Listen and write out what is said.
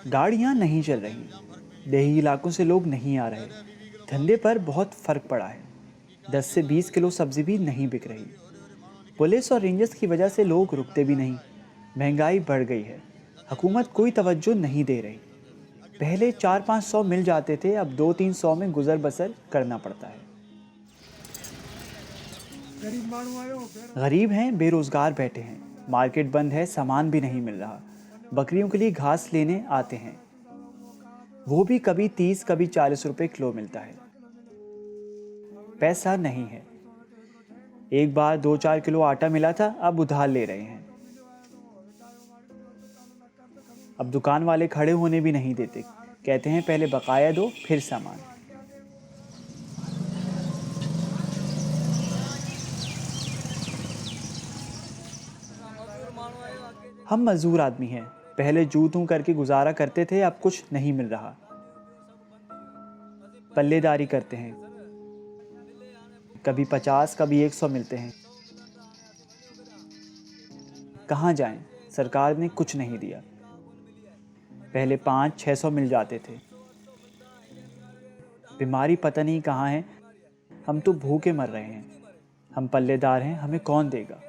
गाड़ियाँ नहीं चल रही, देही इलाकों से लोग नहीं आ रहे, धंधे पर बहुत फर्क पड़ा है। 10 से 20 किलो सब्जी भी नहीं बिक रही। पुलिस और रेंजर्स की वजह से लोग रुकते भी नहीं। महंगाई बढ़ गई है, हुकूमत कोई तवज्जो नहीं दे रही। पहले 4-500 मिल जाते थे, अब 2-300 में गुजर बसर करना पड़ता है। गरीब हैं, बेरोजगार बैठे हैं, मार्केट बंद है, सामान भी नहीं मिल रहा। बकरियों के लिए घास लेने आते हैं, वो भी कभी 30 कभी 40 रुपए किलो मिलता है। पैसा नहीं है। एक बार 2-4 किलो आटा मिला था, अब उधार ले रहे हैं। अब दुकान वाले खड़े होने भी नहीं देते, कहते हैं पहले बकाया दो फिर सामान। हम मजदूर आदमी हैं, पहले जू तू करके गुजारा करते थे, अब कुछ नहीं मिल रहा। पल्लेदारी करते हैं, कभी 50 कभी 100 मिलते हैं। कहाँ जाएं, सरकार ने कुछ नहीं दिया। पहले 500-600 मिल जाते थे। बीमारी पता नहीं कहाँ है, हम तो भूखे मर रहे हैं। हम पल्लेदार हैं, हमें कौन देगा।